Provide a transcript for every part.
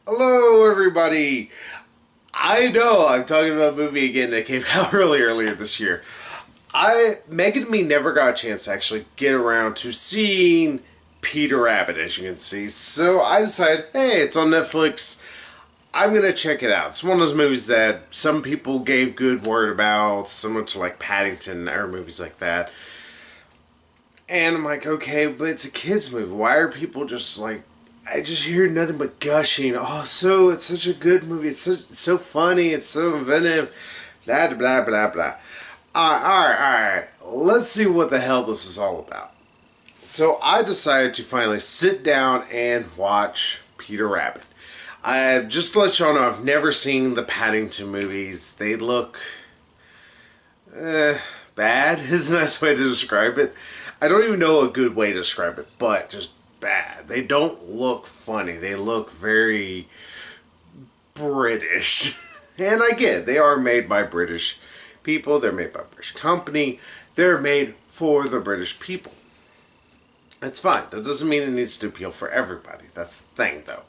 Hello, everybody. I know I'm talking about a movie again that came out earlier this year. Megan and me never got a chance to actually get around to seeing Peter Rabbit, as you can see. So I decided, hey, it's on Netflix. I'm gonna check it out. It's one of those movies that some people gave good word about, similar to like Paddington or movies like that. And I'm like, okay, but it's a kids movie. Why are people just like? I just hear nothing but gushing. Oh, it's such a good movie. It's so funny. It's so inventive. Blah blah blah blah. All right. Let's see what the hell this is all about. So I decided to finally sit down and watch Peter Rabbit. Just to let y'all know, I've never seen the Paddington movies. They look bad is a nice way to describe it. I don't even know a good way to describe it, but just bad. They don't look funny. They look very British. And I get it. They are made by British people. They're made by a British company. They're made for the British people. That's fine. That doesn't mean it needs to appeal for everybody. That's the thing, though.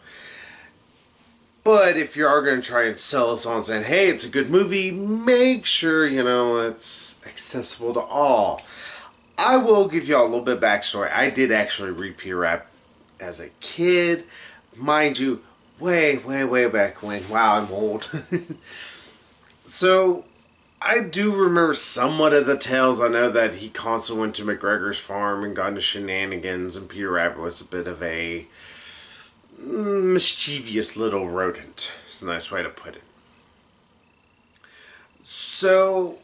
But if you are going to try and sell us on saying, hey, it's a good movie, make sure, it's accessible to all. I will give you all a little bit of backstory. I did actually read Peter Rabbit as a kid. Mind you, way back when. Wow, I'm old. So, I do remember somewhat of the tales. I know that he constantly went to McGregor's farm and got into shenanigans, and Peter Rabbit was a bit of a mischievous little rodent. It's a nice way to put it. So,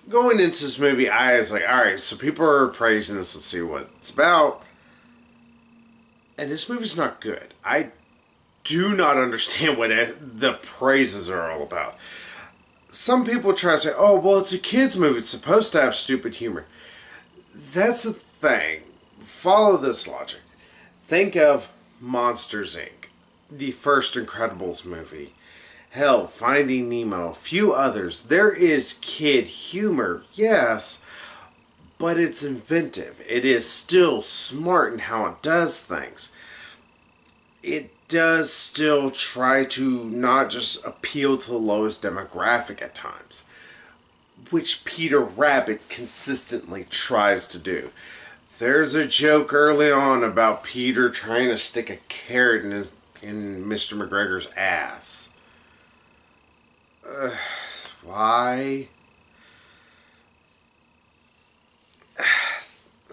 going into this movie, I was like, alright, so people are praising this. Let's see what it's about. And this movie's not good. I do not understand what the praises are all about. Some people try to say, oh, well, it's a kid's movie. It's supposed to have stupid humor. That's the thing. Follow this logic. Think of Monsters, Inc., the first Incredibles movie. Hell, Finding Nemo, a few others. There is kid humor, yes, but it's inventive. It is still smart in how it does things. It does still try to not just appeal to the lowest demographic at times, which Peter Rabbit consistently tries to do. There's a joke early on about Peter trying to stick a carrot in Mr. McGregor's ass. Why?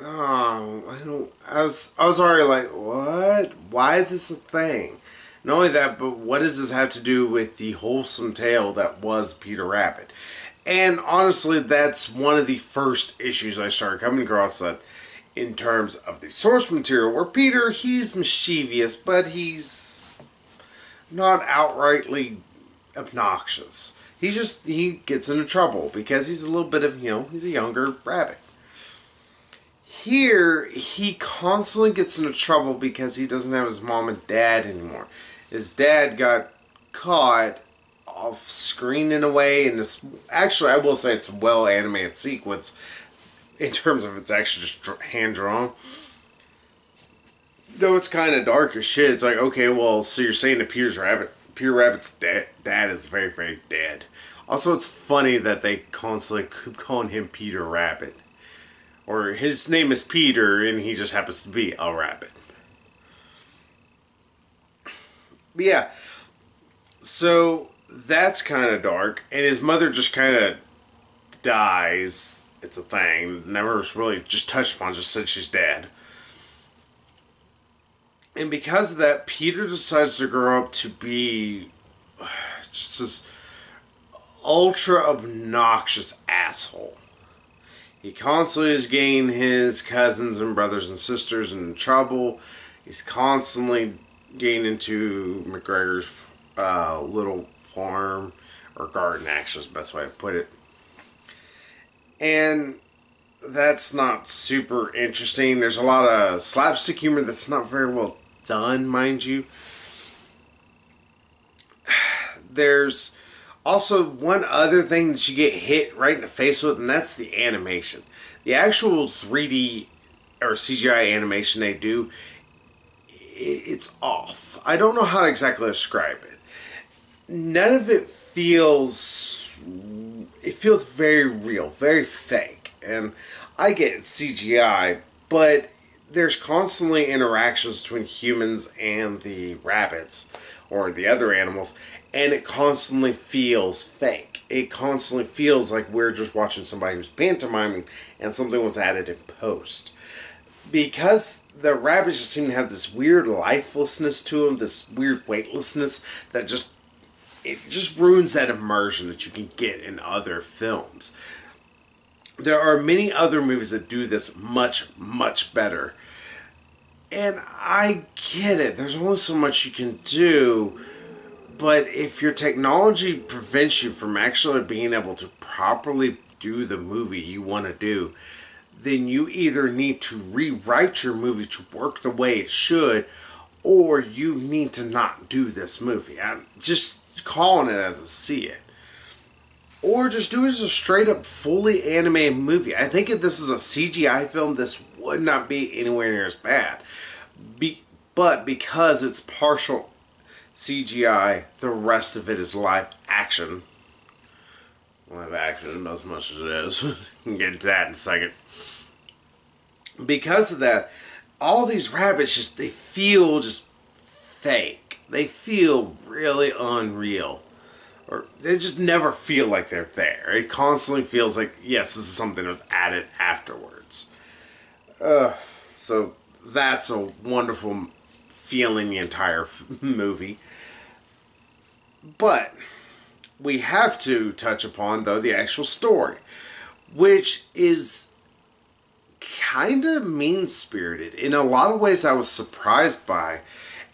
Oh, I was already like, what? Why is this a thing? Not only that, but what does this have to do with the wholesome tale that was Peter Rabbit? And honestly, that's one of the first issues I started coming across that in terms of the source material, where Peter, he's mischievous, but he's not outrightly obnoxious. He gets into trouble because he's a little bit of, he's a younger rabbit. Here, he constantly gets into trouble because he doesn't have his mom and dad anymore. His dad got caught off screen in a way in this, actually I will say it's a well animated sequence in terms of it's actually just hand drawn. Though it's kind of dark as shit. It's like, okay, well, so you're saying that Peter Rabbit's dad is very, very dead. Also, it's funny that they constantly keep calling him Peter Rabbit. Or his name is Peter and he just happens to be a rabbit. But yeah, so that's kind of dark. And his mother just kind of dies. It's a thing. Never really just touched upon, just said she's dead. And because of that, Peter decides to grow up to be just this ultra obnoxious asshole. He constantly is getting his cousins and brothers and sisters in trouble. He's constantly getting into McGregor's little farm, or garden, actually is the best way to put it. And that's not super interesting. There's a lot of slapstick humor that's not very well done, mind you. There's also one other thing that you get hit right in the face with, and that's the animation. The actual 3D or CGI animation they do it's off. I don't know how to exactly describe it. None of it feels, it feels very real, very fake. And I get it's CGI, but there's constantly interactions between humans and the rabbits or the other animals, and it constantly feels fake. It constantly feels like we're just watching somebody who's pantomiming and something was added in post. Because the rabbits just seem to have this weird lifelessness to them, this weird weightlessness that just, it just ruins that immersion that you can get in other films. There are many other movies that do this much, much better. And I get it. There's only so much you can do. But if your technology prevents you from actually being able to properly do the movie you want to do, then you either need to rewrite your movie to work the way it should, or you need to not do this movie. I'm just calling it as I see it. Or just do it as a straight up fully animated movie. I think if this is a CGI film, this would not be anywhere near as bad. But because it's partial CGI, the rest of it is live action. Live action, not as much as it is. We'll get into that in a second. Because of that, all these rabbits just, they feel just fake. They feel really unreal. Or they just never feel like they're there. It constantly feels like, yes, this is something that was added afterwards. So that's a wonderful feeling, the entire movie. But we have to touch upon, though, the actual story, which is kind of mean-spirited. In a lot of ways I was surprised by,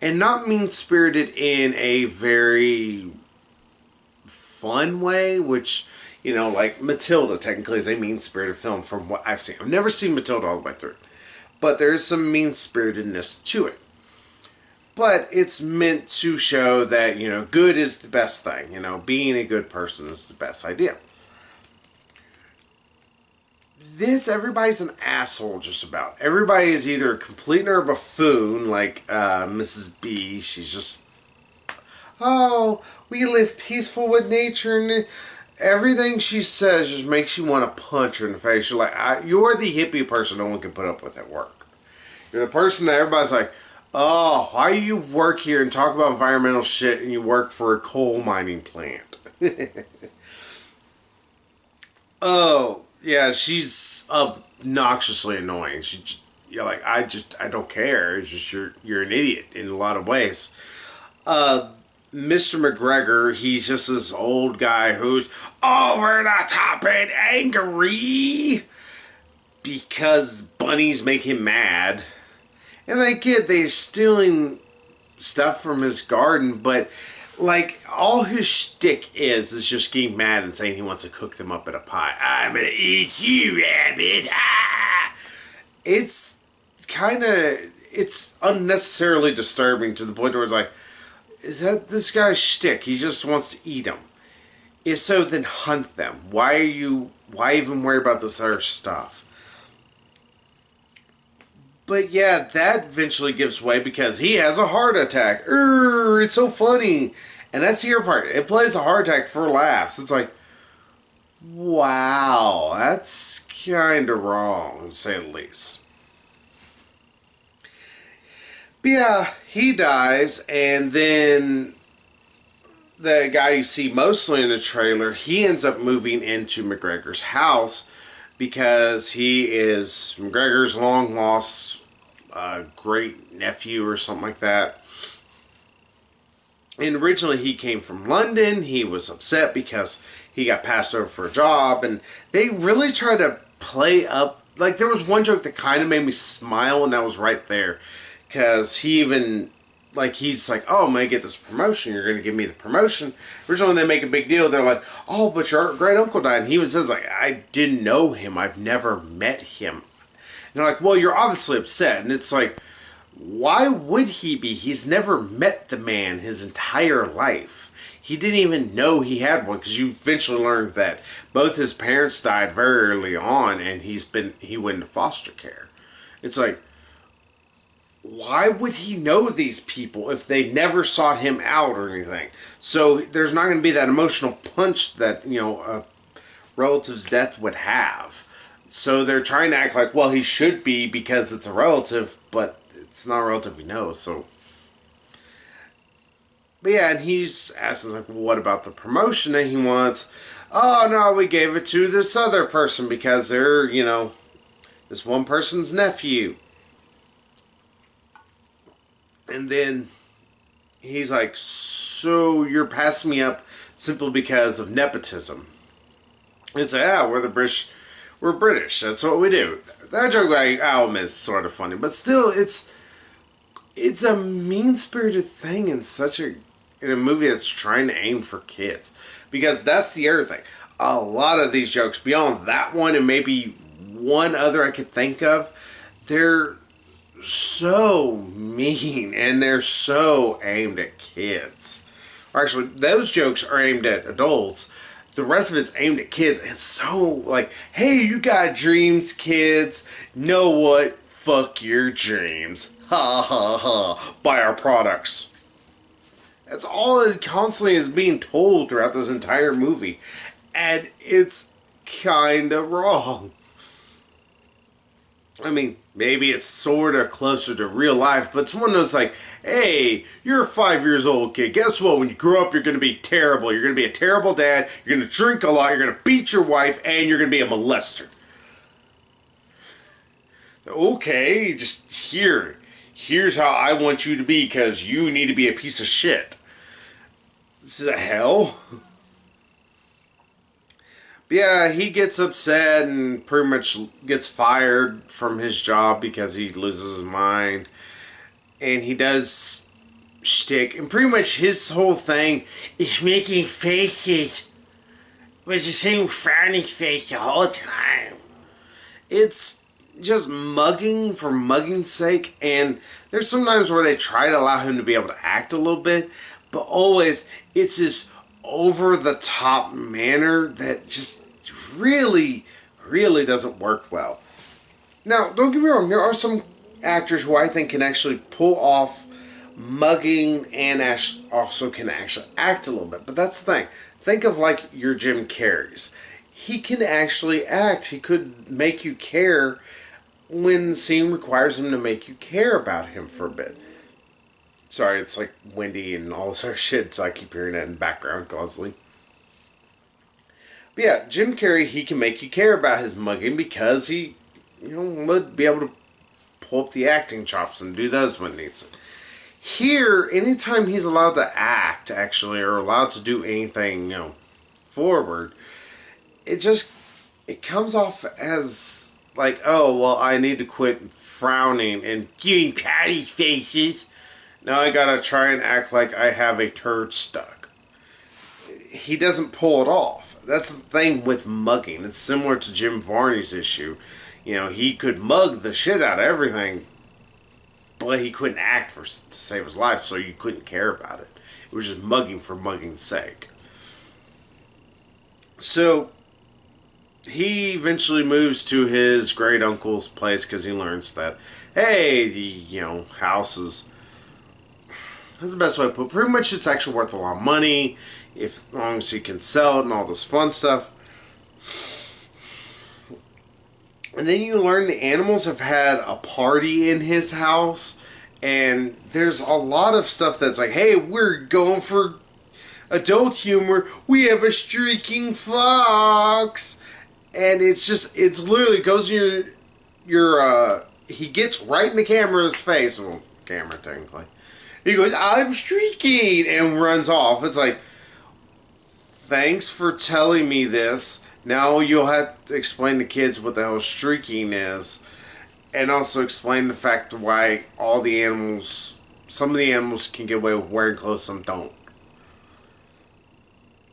and not mean-spirited in a very fun way, which, you know, like Matilda technically is a mean-spirited film from what I've seen. I've never seen Matilda all the way through, but there's some mean-spiritedness to it. But it's meant to show that, you know, good is the best thing. You know, being a good person is the best idea. This, everybody's an asshole just about. Everybody is either a complete or a buffoon, like Mrs. B. She's just, oh, we live peaceful with nature, and everything she says just makes you want to punch her in the face. You're like, you're the hippie person no one can put up with at work. You're the person that everybody's like, oh, why do you work here and talk about environmental shit and you work for a coal mining plant? Oh, yeah, she's obnoxiously annoying. You're like, I don't care. It's just you're an idiot in a lot of ways. Mr. McGregor, he's just this old guy who's over the top and angry because bunnies make him mad. And I get they're stealing stuff from his garden, but like all his shtick is just getting mad and saying he wants to cook them up in a pie. I'm gonna eat you, rabbit. Ah! It's unnecessarily disturbing to the point where it's like, is that this guy's shtick? He just wants to eat them. If so, then hunt them. Why even worry about this other stuff? But yeah, that eventually gives way because he has a heart attack. It's so funny. And that's the other part. It plays a heart attack for laughs. It's like, wow, that's kind of wrong, to say the least. But yeah, he dies, and then the guy you see mostly in the trailer, he ends up moving into McGregor's house because he is McGregor's long lost great nephew or something like that. And originally he came from London. He was upset because he got passed over for a job, and they really tried to play up, like there was one joke that kind of made me smile, and that was right there, because he even, like, he's like, oh, I'm going to get this promotion. You're going to give me the promotion. Originally, they make a big deal. They're like, oh, but your great uncle died. And he even says, like, I didn't know him. I've never met him. And they're like, well, you're obviously upset. And it's like, why would he be? He's never met the man his entire life. He didn't even know he had one, because you eventually learned that both his parents died very early on, and he went into foster care. It's like, why would he know these people if they never sought him out or anything? So there's not going to be that emotional punch that, a relative's death would have. So they're trying to act like, well, he should be because it's a relative, but it's not a relative we know, so. But yeah, and he's asking, like, well, what about the promotion that he wants? Oh, no, we gave it to this other person because they're, this one person's nephew. And then he's like, so you're passing me up simply because of nepotism. And say, we're the British. We're British. That's what we do. That joke I admit is sort of funny, but still, it's a mean-spirited thing in a movie that's trying to aim for kids. Because that's the other thing. A lot of these jokes, beyond that one and maybe one other I could think of, they're so mean and they're so aimed at kids. Or actually, those jokes are aimed at adults. The rest of it's aimed at kids. It's so like, hey, you got dreams, kids. Know what? Fuck your dreams. Ha ha ha. Buy our products. That's all it constantly is being told throughout this entire movie. And it's kinda wrong. I mean, maybe it's sort of closer to real life, but it's one of those like, hey, you're 5 years old, kid. Guess what? When you grow up, you're going to be terrible. You're going to be a terrible dad. You're going to drink a lot. You're going to beat your wife, and you're going to be a molester. Okay, just here's how I want you to be because you need to be a piece of shit. This is a hell. But yeah, he gets upset and pretty much gets fired from his job because he loses his mind. And he does shtick. And pretty much his whole thing is making faces with the same frowny face the whole time. It's just mugging for mugging's sake. And there's sometimes where they try to allow him to be able to act a little bit. But always, it's this over-the-top manner that just really, really doesn't work well. Now, don't get me wrong, there are some actors who I think can actually pull off mugging and also can actually act a little bit. But that's the thing. Think of like your Jim Carrey's. He can actually act. He could make you care when the scene requires him to make you care about him for a bit. Sorry, it's like windy and all this other shit, so I keep hearing that in the background constantly. But yeah, Jim Carrey, he can make you care about his mugging because he, would be able to pull up the acting chops and do those when it needs it. Here, anytime he's allowed to act, actually, or allowed to do anything, forward, it comes off as like, oh, well, I need to quit frowning and giving patty faces. Now I gotta try and act like I have a turd stuck. He doesn't pull it off. That's the thing with mugging. It's similar to Jim Varney's issue. He could mug the shit out of everything, but he couldn't act to save his life, so you couldn't care about it. It was just mugging for mugging's sake. So he eventually moves to his great uncle's place because he learns that, hey, the house is. That's the best way to put it. Pretty much it's actually worth a lot of money as long as you can sell it and all this fun stuff. And then you learn the animals have had a party in his house. And there's a lot of stuff that's like, hey, we're going for adult humor. We have a streaking fox. And it's literally goes in he gets right in the camera's face. Well, camera technically. He goes, I'm streaking, and runs off. It's like, thanks for telling me this. Now you'll have to explain to kids what the hell streaking is. And also explain the fact why some of the animals can get away with wearing clothes, some don't.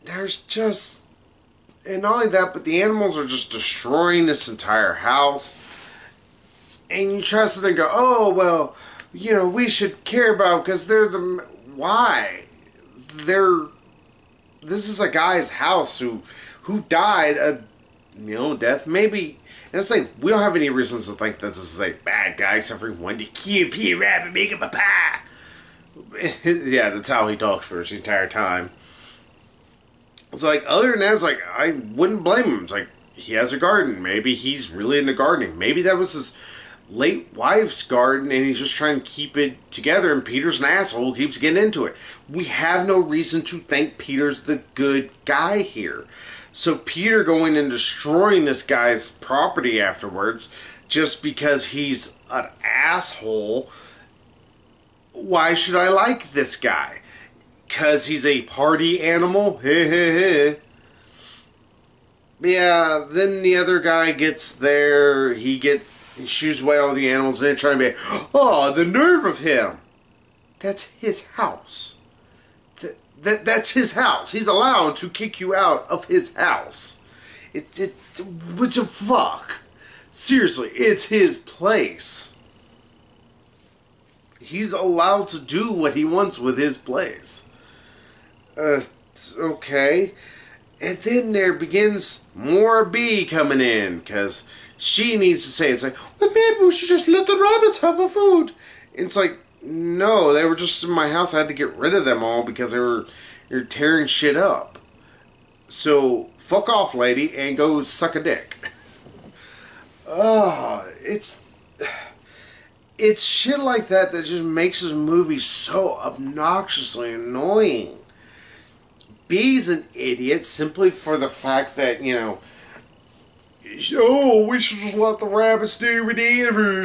And not only that, but the animals are just destroying this entire house. And you try to go, oh, well, we should care about because they're why? This is a guy's house who died a death. Maybe, and And it's like, we don't have any reasons to think that this is a bad guy, except for one to kill Peter Rabbit, make him a pie. Yeah, that's how he talks for us the entire time. It's like, other than that, it's like, I wouldn't blame him. It's like, he has a garden. Maybe he's really into gardening. Maybe that was his late wife's garden and he's just trying to keep it together, and Peter's an asshole, keeps getting into it. We have no reason to think Peter's the good guy here. So Peter going and destroying this guy's property afterwards just because he's an asshole, why should I like this guy? Because he's a party animal? Yeah, then the other guy gets there, he shoots away all the animals, and they're trying to be, oh, the nerve of him. That's his house. That's his house. He's allowed to kick you out of his house. What the fuck? Seriously, it's his place. He's allowed to do what he wants with his place. Okay. And then there begins more B coming in, because she needs to say, it's like, well, maybe we should just let the rabbits have a food. And it's like, no, they were just in my house. I had to get rid of them all because you're tearing shit up. So, fuck off, lady, and go suck a dick. It's shit like that just makes this movie so obnoxiously annoying. B's an idiot simply for the fact that, oh, we should just let the rabbits do whatever.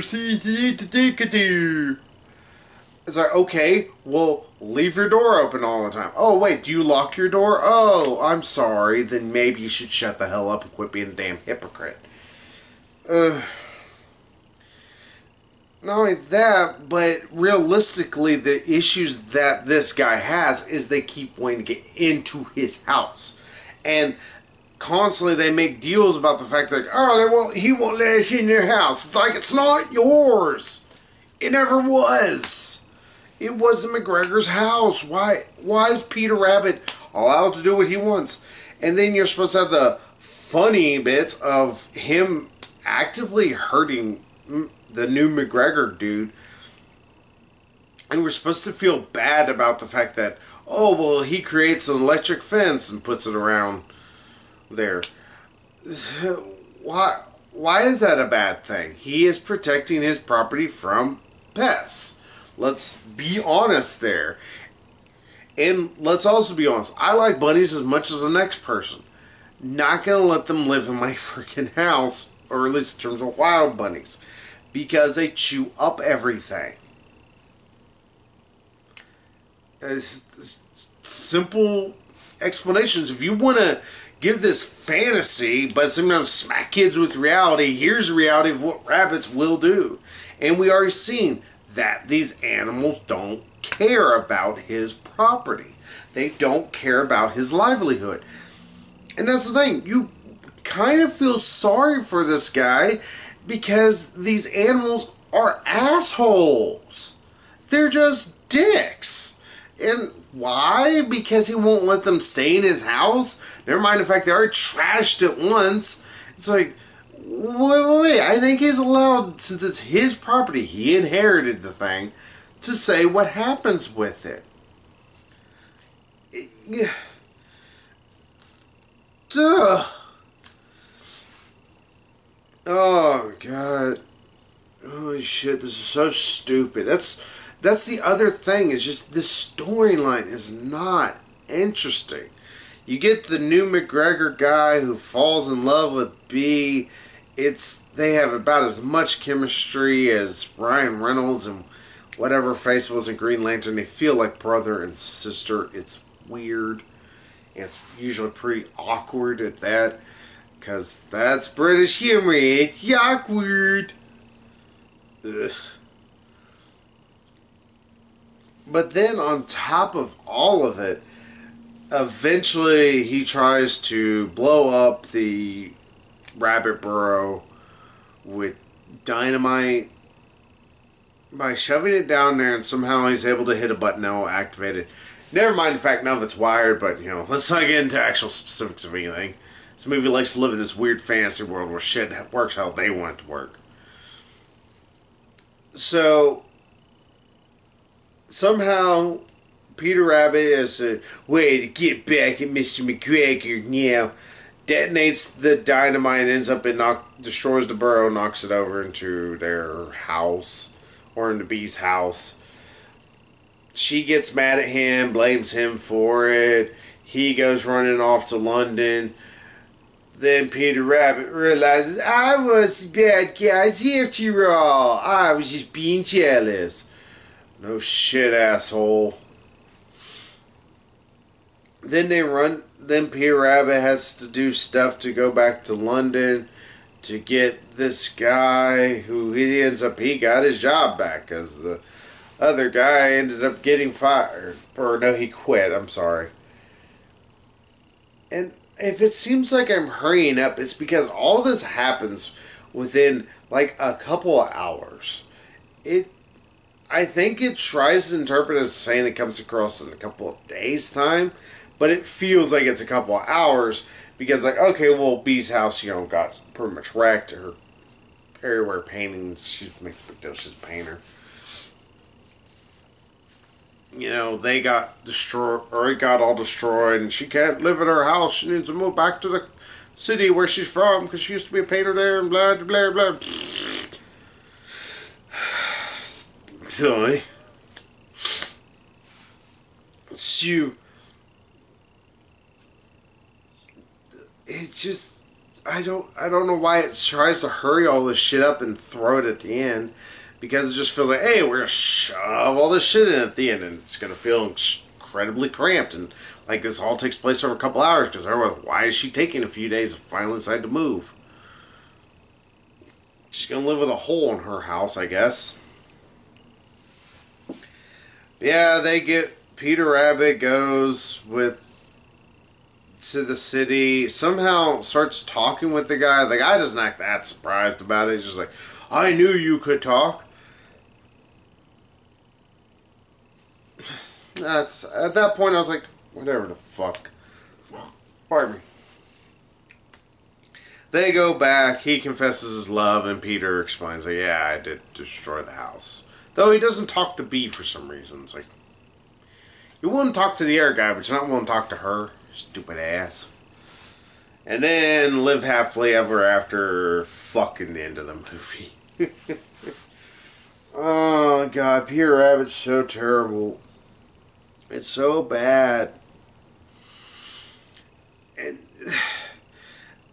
It's like, okay, well, leave your door open all the time. Oh, wait, do you lock your door? Oh, I'm sorry. Then maybe you should shut the hell up and quit being a damn hypocrite. Not only that, but realistically, the issues that this guy has is they keep wanting to get into his house. And constantly they make deals about the fact that, oh, he won't let us in their house. It's like, it's not yours. It never was. It was the McGregor's house. Why is Peter Rabbit allowed to do what he wants? And then you're supposed to have the funny bits of him actively hurting the new McGregor dude. And we're supposed to feel bad about the fact that, oh, well, he creates an electric fence and puts it around there. Why is that a bad thing? He is protecting his property from pests. Let's be honest there. And let's also be honest. I like bunnies as much as the next person. Not going to let them live in my freaking house, or at least in terms of wild bunnies, because they chew up everything. Simple explanations. If you want to give this fantasy, but sometimes smack kids with reality, here's the reality of what rabbits will do. And we already seen that these animals don't care about his property. They don't care about his livelihood. And that's the thing. You kind of feel sorry for this guy because these animals are assholes. They're just dicks. And why? Because he won't let them stay in his house? Never mind the fact they already trashed it once. It's like, wait. I think he's allowed, since it's his property, he inherited the thing, to say what happens with it. Duh. Oh, God. Holy shit, this is so stupid. That's the other thing, is just this storyline is not interesting. You get the new McGregor guy who falls in love with B. They have about as much chemistry as Ryan Reynolds and whatever face was in Green Lantern. They feel like brother and sister. It's weird. It's usually pretty awkward at that, because that's British humor. It's awkward. Ugh. But then on top of all of it, eventually he tries to blow up the rabbit burrow with dynamite by shoving it down there, and somehow he's able to hit a button that will activate it. Never mind the fact none of it's wired, but let's not get into actual specifics of anything. This movie likes to live in this weird fantasy world where shit works how they want it to work. So, somehow, Peter Rabbit has a way to get back at Mr. McGregor now. Detonates the dynamite and ends up destroys the burrow, knocks it over into their house, or into Bee's house. She gets mad at him, blames him for it. He goes running off to London. Then Peter Rabbit realizes, I was the bad guys after all. I was just being jealous. No shit, asshole. Then Peter Rabbit has to do stuff to go back to London to get this guy who he got his job back because the other guy ended up getting fired. Or no, he quit, I'm sorry. And if it seems like I'm hurrying up, it's because all this happens within like a couple of hours. I think it tries to interpret as saying it comes across in a couple of days' time, but it feels like it's a couple of hours because, like, okay, well, Bee's house, got pretty much wrecked. Her area where paintings, she makes a big deal, she's a painter. They got destroyed, or it got all destroyed, and she can't live in her house. She needs to move back to the city where she's from because she used to be a painter there, and blah, blah, blah. Joy. So, it just, I don't know why it tries to hurry all this shit up and throw it at the end. Because it just feels like, hey, we're going to shove all this shit in at the end. And it's going to feel incredibly cramped. And like this all takes place over a couple hours. Because why is she taking a few days to finally decide to move? She's going to live with a hole in her house, I guess. Yeah, Peter Rabbit goes to the city. Somehow starts talking with the guy. The guy doesn't act that surprised about it. He's just like, I knew you could talk. At that point I was like, whatever the fuck. Pardon me. They go back, he confesses his love, and Peter explains, like, yeah, I did destroy the house. Though he doesn't talk to Bee for some reason. It's like, you wouldn't talk to the air guy, but you're not willing to talk to her. Stupid ass. And then live happily ever after, fucking the end of the movie. Oh god, Peter Rabbit's so terrible. It's so bad. And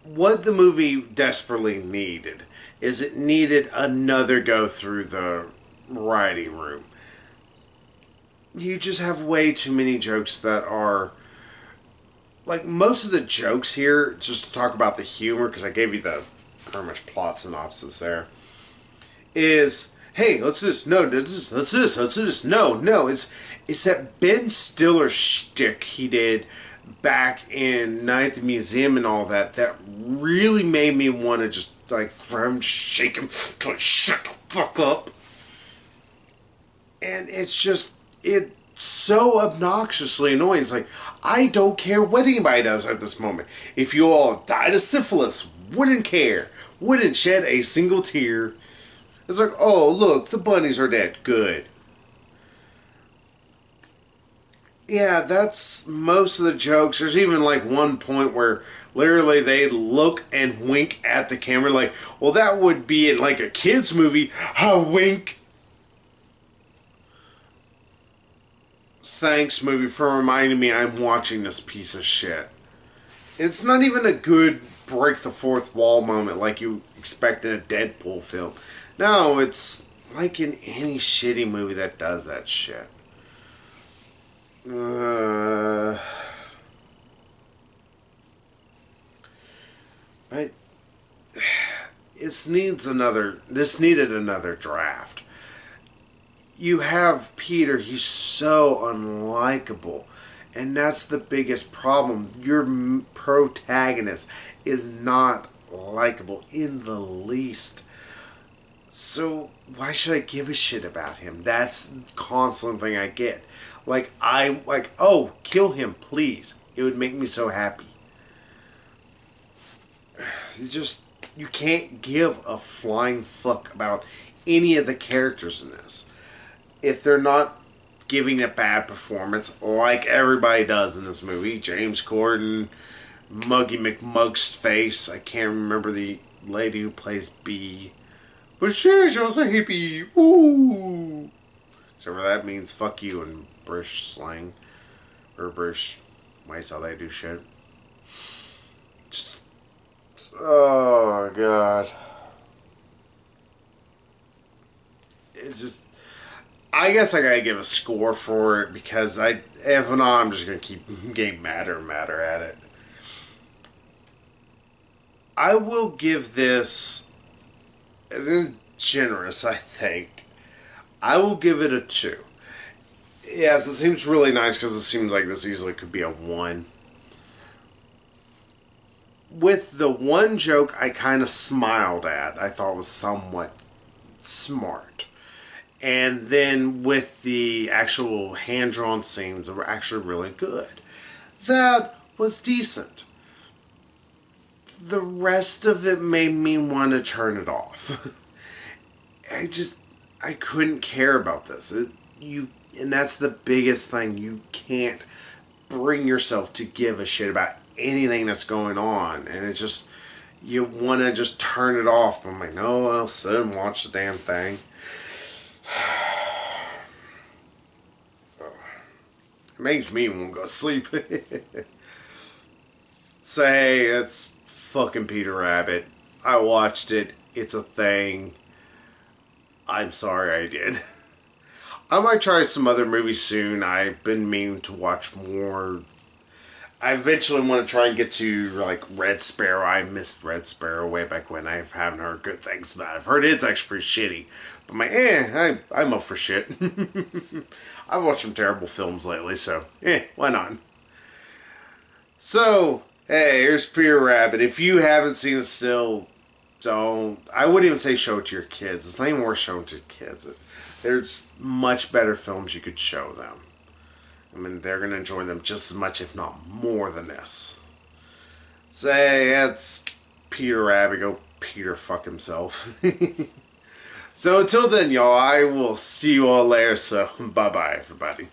what the movie desperately needed is it needed another go through the writing room. You just have way too many jokes that are, like, most of the jokes here, just to talk about the humor, because I gave you the pretty much plot synopsis there, is, hey, let's do this, no, let's do this, no, it's that Ben Stiller shtick he did back in Night at the Museum and all that really made me want to just, like, grab him, shake him, till he shut the fuck up. And it's so obnoxiously annoying. It's like, I don't care what anybody does at this moment. If you all died of syphilis, wouldn't care. Wouldn't shed a single tear. It's like, oh, look, the bunnies are dead. Good. Yeah, that's most of the jokes. There's even like one point where literally they look and wink at the camera like, well, that would be in like a kid's movie. A wink. Thanks, movie, for reminding me I'm watching this piece of shit. It's not even a good break the fourth wall moment like you expect in a Deadpool film. No, it's like in any shitty movie that does that shit. But this needed another draft. You have Peter, he's so unlikable. And that's the biggest problem. Your protagonist is not likable in the least. So why should I give a shit about him? That's the constant thing I get. Oh, kill him, please. It would make me so happy. you can't give a flying fuck about any of the characters in this if they're not giving a bad performance like everybody does in this movie. James Corden, Muggy McMug's face. I can't remember the lady who plays B, but she's just a hippie. Ooh. So that means fuck you in British slang or British ways how they do shit. Just oh god, it's just. I guess I gotta give a score for it because if not, I'm just gonna keep getting madder and madder at it. I will give this. This is generous, I think. I will give it a 2. Yes, it seems really nice because it seems like this easily could be a 1. With the one joke I kind of smiled at, I thought was somewhat smart. And then with the actual hand-drawn scenes that were actually really good. That was decent. The rest of it made me want to turn it off. I couldn't care about this. And that's the biggest thing. You can't bring yourself to give a shit about anything that's going on. And it just, you want to just turn it off. But I'm like, no, I'll sit and watch the damn thing. It makes me want to go to sleep. So hey, it's fucking Peter Rabbit. I watched it. It's a thing. I'm sorry I did. I might try some other movies soon. I've been meaning to watch more. I eventually want to try and get to like Red Sparrow. I missed Red Sparrow way back when. I haven't heard good things about it. I've heard it's actually pretty shitty. But I'm up for shit. I've watched some terrible films lately, so why not? So, hey, here's Peter Rabbit. If you haven't seen it still, don't. I wouldn't even say show it to your kids. It's not even worth showing to kids. There's much better films you could show them. I mean, they're going to enjoy them just as much, if not more than this. Say, that's Peter Rabbit. Go Peter fuck himself. So until then, y'all, I will see you all later. So, bye-bye, everybody.